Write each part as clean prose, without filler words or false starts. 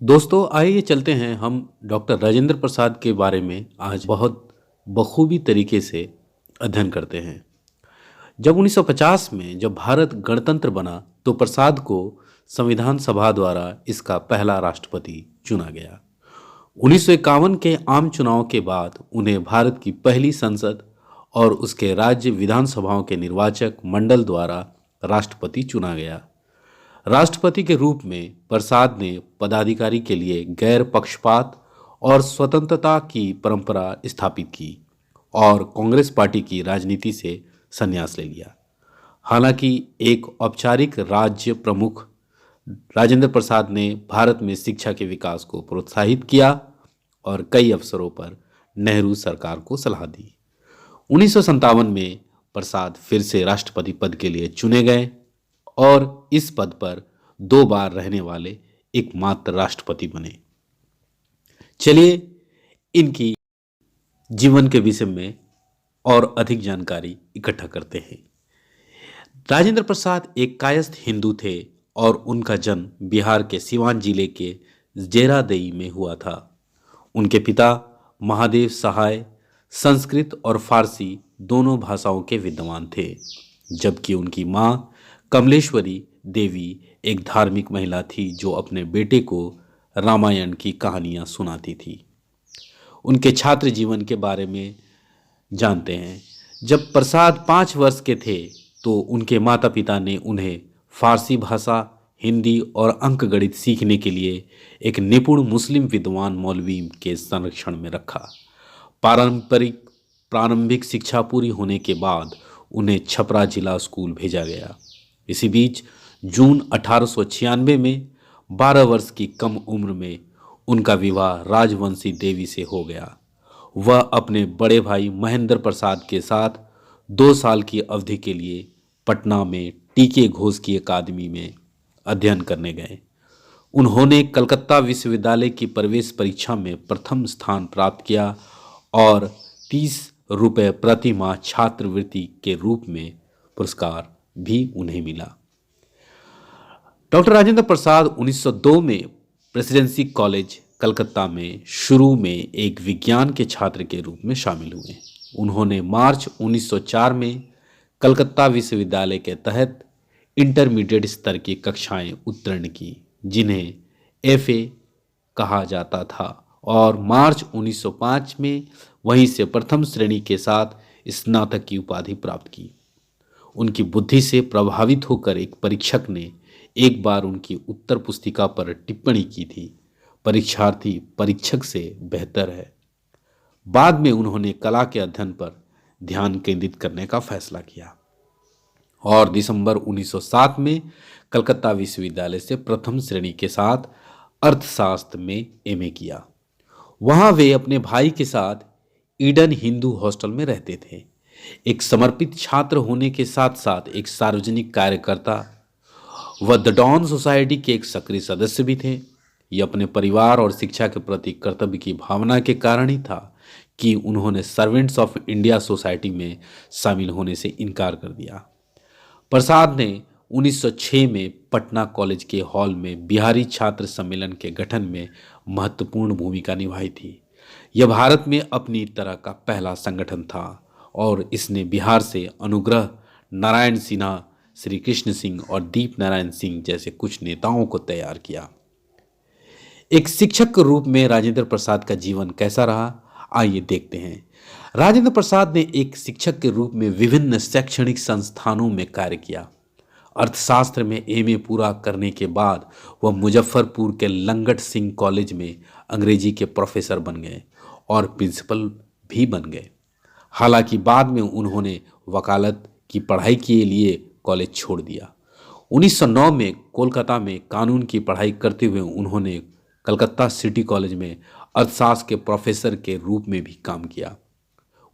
दोस्तों आइए चलते हैं हम डॉक्टर राजेंद्र प्रसाद के बारे में आज बहुत बखूबी तरीके से अध्ययन करते हैं। जब 1950 में जब भारत गणतंत्र बना तो प्रसाद को संविधान सभा द्वारा इसका पहला राष्ट्रपति चुना गया। 1951 के आम चुनाव के बाद उन्हें भारत की पहली संसद और उसके राज्य विधानसभाओं के निर्वाचक मंडल द्वारा राष्ट्रपति चुना गया। राष्ट्रपति के रूप में प्रसाद ने पदाधिकारी के लिए गैर पक्षपात और स्वतंत्रता की परंपरा स्थापित की और कांग्रेस पार्टी की राजनीति से संन्यास ले लिया। हालांकि एक औपचारिक राज्य प्रमुख राजेंद्र प्रसाद ने भारत में शिक्षा के विकास को प्रोत्साहित किया और कई अवसरों पर नेहरू सरकार को सलाह दी। 1957 में प्रसाद फिर से राष्ट्रपति पद के लिए चुने गए और इस पद पर 2 बार रहने वाले एकमात्र राष्ट्रपति बने। चलिए इनकी जीवन के विषय में और अधिक जानकारी इकट्ठा करते हैं। राजेंद्र प्रसाद एक कायस्थ हिंदू थे और उनका जन्म बिहार के सिवान जिले के जेरादेई में हुआ था। उनके पिता महादेव सहाय संस्कृत और फारसी दोनों भाषाओं के विद्वान थे, जबकि उनकी मां कमलेश्वरी देवी एक धार्मिक महिला थी जो अपने बेटे को रामायण की कहानियां सुनाती थी। उनके छात्र जीवन के बारे में जानते हैं। जब प्रसाद 5 वर्ष के थे तो उनके माता पिता ने उन्हें फारसी भाषा, हिंदी और अंकगणित सीखने के लिए एक निपुण मुस्लिम विद्वान मौलवी के संरक्षण में रखा। प्रारंभिक शिक्षा पूरी होने के बाद उन्हें छपरा जिला स्कूल भेजा गया। इसी बीच जून 1896 में 12 वर्ष की कम उम्र में उनका विवाह राजवंशी देवी से हो गया। वह अपने बड़े भाई महेंद्र प्रसाद के साथ 2 साल की अवधि के लिए पटना में टीके घोष की अकादमी में अध्ययन करने गए। उन्होंने कलकत्ता विश्वविद्यालय की प्रवेश परीक्षा में प्रथम स्थान प्राप्त किया और 30 रुपये प्रति माह छात्रवृत्ति के रूप में पुरस्कार भी उन्हें मिला। डॉक्टर राजेंद्र प्रसाद 1902 में प्रेसिडेंसी कॉलेज कलकत्ता में शुरू में एक विज्ञान के छात्र के रूप में शामिल हुए। उन्होंने मार्च 1904 में कलकत्ता विश्वविद्यालय के तहत इंटरमीडिएट स्तर की कक्षाएं उत्तीर्ण की, जिन्हें एफए कहा जाता था, और मार्च 1905 में वहीं से प्रथम श्रेणी के साथ स्नातक की उपाधि प्राप्त की। उनकी बुद्धि से प्रभावित होकर एक परीक्षक ने एक बार उनकी उत्तर पुस्तिका पर टिप्पणी की थी, परीक्षार्थी परीक्षक से बेहतर है। बाद में उन्होंने कला के अध्ययन पर ध्यान केंद्रित करने का फैसला किया और दिसंबर 1907 में कलकत्ता विश्वविद्यालय से प्रथम श्रेणी के साथ अर्थशास्त्र में एमए किया। वहां वे अपने भाई के साथ ईडन हिंदू हॉस्टल में रहते थे। एक समर्पित छात्र होने के साथ साथ एक सार्वजनिक कार्यकर्ता वह द डॉन सोसाइटी के एक सक्रिय सदस्य भी थे। ये अपने परिवार और शिक्षा के प्रति कर्तव्य की भावना के कारण ही था कि उन्होंने सर्वेंट्स ऑफ इंडिया सोसाइटी में शामिल होने से इनकार कर दिया। प्रसाद ने 1906 में पटना कॉलेज के हॉल में बिहारी छात्र सम्मेलन के गठन में महत्वपूर्ण भूमिका निभाई थी। यह भारत में अपनी तरह का पहला संगठन था और इसने बिहार से अनुग्रह नारायण सिन्हा, श्री कृष्ण सिंह और दीप नारायण सिंह जैसे कुछ नेताओं को तैयार किया। एक शिक्षक के रूप में राजेंद्र प्रसाद का जीवन कैसा रहा, आइए देखते हैं। राजेंद्र प्रसाद ने एक शिक्षक के रूप में विभिन्न शैक्षणिक संस्थानों में कार्य किया। अर्थशास्त्र में एमए पूरा करने के बाद वह मुजफ्फरपुर के लंगट सिंह कॉलेज में अंग्रेजी के प्रोफेसर बन गए और प्रिंसिपल भी बन गए। हालांकि बाद में उन्होंने वकालत की पढ़ाई के लिए कॉलेज छोड़ दिया। 1909 में कोलकाता में कानून की पढ़ाई करते हुए उन्होंने कलकत्ता सिटी कॉलेज में अर्थशास्त्र के प्रोफेसर के रूप में भी काम किया।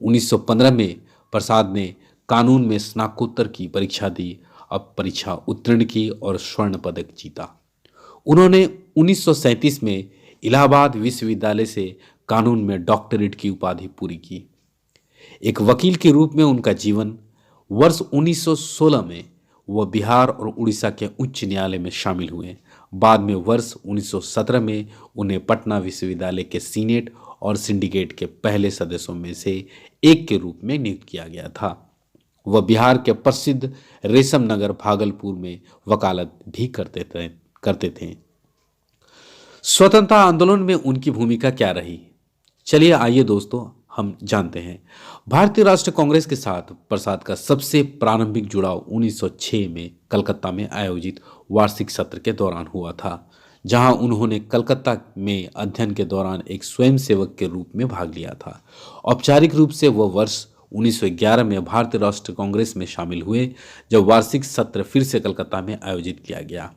1915 में प्रसाद ने कानून में स्नातकोत्तर की परीक्षा दी, अब परीक्षा उत्तीर्ण की और स्वर्ण पदक जीता। उन्होंने 1937 में इलाहाबाद विश्वविद्यालय से कानून में डॉक्टरेट की उपाधि पूरी की। एक वकील के रूप में उनका जीवन वर्ष 1916 में वह बिहार और उड़ीसा के उच्च न्यायालय में शामिल हुए। बाद में वर्ष 1917 में उन्हें पटना विश्वविद्यालय के सीनेट और सिंडिकेट के पहले सदस्यों में से एक के रूप में नियुक्त किया गया था। वह बिहार के प्रसिद्ध रेशम नगर भागलपुर में वकालत भी करते थे। स्वतंत्रता आंदोलन में उनकी भूमिका क्या रही? चलिए आइए दोस्तों हम जानते हैं। भारतीय राष्ट्रीय कांग्रेस के साथ प्रसाद का सबसे प्रारंभिक जुड़ाव 1906 में कलकत्ता में आयोजित वार्षिक सत्र के दौरान हुआ था, जहां उन्होंने कलकत्ता में अध्ययन के दौरान एक स्वयंसेवक के रूप में भाग लिया था। औपचारिक रूप से वह वर्ष 1911 में भारतीय राष्ट्रीय कांग्रेस में शामिल हुए, जब वार्षिक सत्र फिर से कलकत्ता में आयोजित किया गया।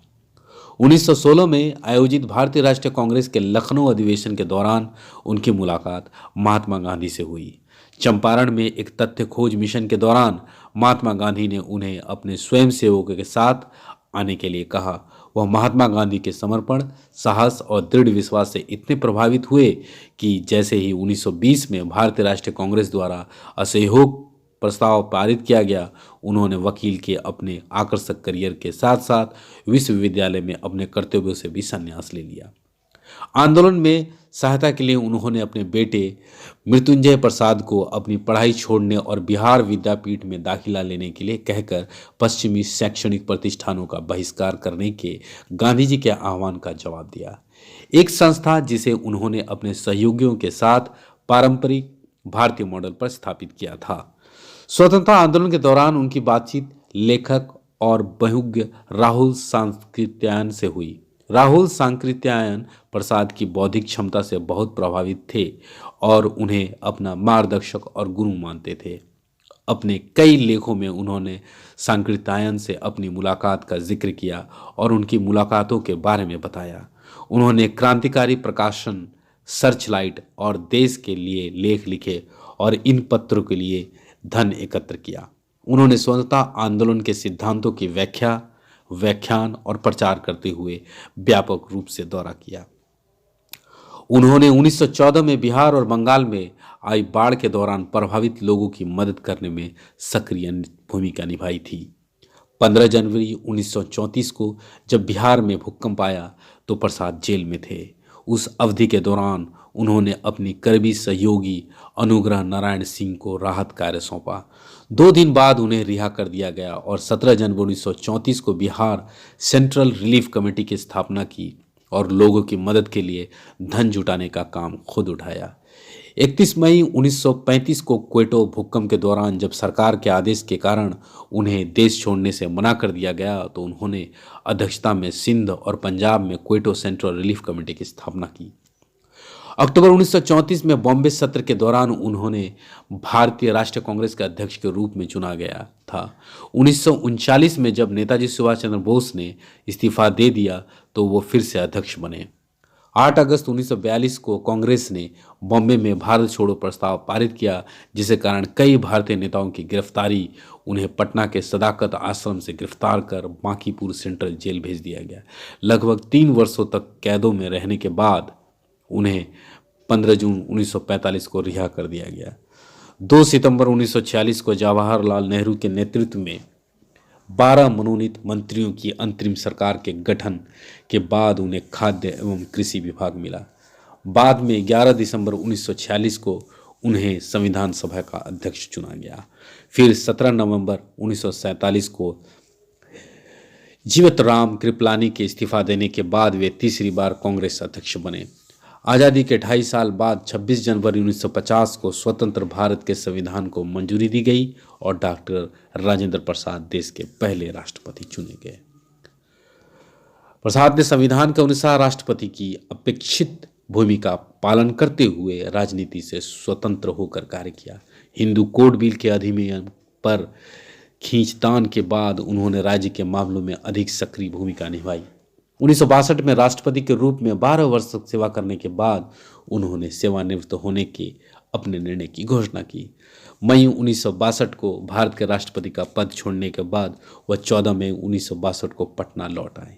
1916 में आयोजित भारतीय राष्ट्रीय कांग्रेस के लखनऊ अधिवेशन के दौरान उनकी मुलाकात महात्मा गांधी से हुई। चंपारण में एक तथ्य खोज मिशन के दौरान महात्मा गांधी ने उन्हें अपने स्वयंसेवकों के साथ आने के लिए कहा। वह महात्मा गांधी के समर्पण, साहस और दृढ़ विश्वास से इतने प्रभावित हुए कि जैसे ही 1920 में भारतीय राष्ट्रीय कांग्रेस द्वारा असहयोग प्रस्ताव पारित किया गया, उन्होंने वकील के अपने आकर्षक करियर के साथ साथ विश्वविद्यालय में अपने कर्तव्यों से भी संन्यास ले लिया। आंदोलन में सहायता के लिए उन्होंने अपने बेटे मृत्युंजय प्रसाद को अपनी पढ़ाई छोड़ने और बिहार विद्यापीठ में दाखिला लेने के लिए कहकर पश्चिमी शैक्षणिक प्रतिष्ठानों का बहिष्कार करने के गांधी जी के आह्वान का जवाब दिया। एक संस्था जिसे उन्होंने अपने सहयोगियों के साथ पारंपरिक भारतीय मॉडल पर स्थापित किया था। स्वतंत्रता आंदोलन के दौरान उनकी बातचीत लेखक और बहुज्ञ राहुल सांकृत्यायन से हुई। राहुल सांकृत्यायन प्रसाद की बौद्धिक क्षमता से बहुत प्रभावित थे और उन्हें अपना मार्गदर्शक और गुरु मानते थे। अपने कई लेखों में उन्होंने सांकृत्यायन से अपनी मुलाकात का जिक्र किया और उनकी मुलाकातों के बारे में बताया। उन्होंने क्रांतिकारी प्रकाशन सर्चलाइट और देश के लिए लेख लिखे और इन पत्रों के लिए धन एकत्र किया। उन्होंने स्वतंत्रता आंदोलन के सिद्धांतों की व्याख्या, व्याख्यान और प्रचार करते हुए व्यापक रूप से दौरा किया। उन्होंने 1914 में बिहार और बंगाल में आई बाढ़ के दौरान प्रभावित लोगों की मदद करने में सक्रिय भूमिका निभाई थी। 15 जनवरी 1934 को जब बिहार में भूकंप आया तो प्रसाद जेल में थे। उस अवधि के दौरान उन्होंने अपनी करीबी सहयोगी अनुग्रह नारायण सिंह को राहत कार्य सौंपा। 2 दिन बाद उन्हें रिहा कर दिया गया और 17 जनवरी 1934 को बिहार सेंट्रल रिलीफ कमेटी की स्थापना की और लोगों की मदद के लिए धन जुटाने का काम खुद उठाया। 31 मई 1935 को क्वेटो भूकंप के दौरान जब सरकार के आदेश के कारण उन्हें देश छोड़ने से मना कर दिया गया तो उन्होंने अध्यक्षता में सिंध और पंजाब में क्वेटो सेंट्रल रिलीफ कमेटी की स्थापना की। अक्टूबर 1934 में बॉम्बे सत्र के दौरान उन्होंने भारतीय राष्ट्रीय कांग्रेस के अध्यक्ष के रूप में चुना गया था। 1939 में जब नेताजी सुभाष चंद्र बोस ने इस्तीफा दे दिया तो वो फिर से अध्यक्ष बने। 8 अगस्त 1942 को कांग्रेस ने बॉम्बे में भारत छोड़ो प्रस्ताव पारित किया, जिसके कारण कई भारतीय नेताओं की गिरफ्तारी, उन्हें पटना के सदाकत आश्रम से गिरफ्तार कर बांकीपुर सेंट्रल जेल भेज दिया गया। लगभग 3 वर्षों तक कैदों में रहने के बाद उन्हें 15 जून 1945 को रिहा कर दिया गया। 2 सितंबर 1946 को जवाहरलाल नेहरू के नेतृत्व में 12 मनोनीत मंत्रियों की अंतरिम सरकार के गठन के बाद उन्हें खाद्य एवं कृषि विभाग मिला। बाद में 11 दिसंबर 1946 को उन्हें संविधान सभा का अध्यक्ष चुना गया। फिर 17 नवंबर 1947 को जीवतराम कृपलानी के इस्तीफा देने के बाद वे तीसरी बार कांग्रेस अध्यक्ष बने। आज़ादी के 2.5 साल बाद 26 जनवरी 1950 को स्वतंत्र भारत के संविधान को मंजूरी दी गई और डॉक्टर राजेंद्र प्रसाद देश के पहले राष्ट्रपति चुने गए। प्रसाद ने संविधान के अनुसार राष्ट्रपति की अपेक्षित भूमिका पालन करते हुए राजनीति से स्वतंत्र होकर कार्य किया। हिंदू कोड बिल के अधिनियम पर खींचतान के बाद उन्होंने राज्य के मामलों में अधिक सक्रिय भूमिका निभाई। 1962 में राष्ट्रपति के रूप में 12 वर्ष तक सेवा करने के बाद उन्होंने सेवानिवृत्त होने के अपने निर्णय की घोषणा की। मई 1962 को भारत के राष्ट्रपति का पद छोड़ने के बाद वह 14 मई 1962 को पटना लौट आए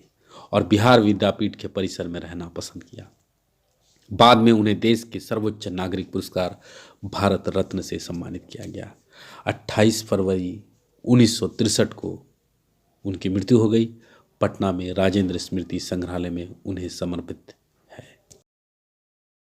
और बिहार विद्यापीठ के परिसर में रहना पसंद किया। बाद में उन्हें देश के सर्वोच्च नागरिक पुरस्कार भारत रत्न से सम्मानित किया गया। 28 फरवरी 1963 को उनकी मृत्यु हो गई। पटना में राजेंद्र स्मृति संग्रहालय में उन्हें समर्पित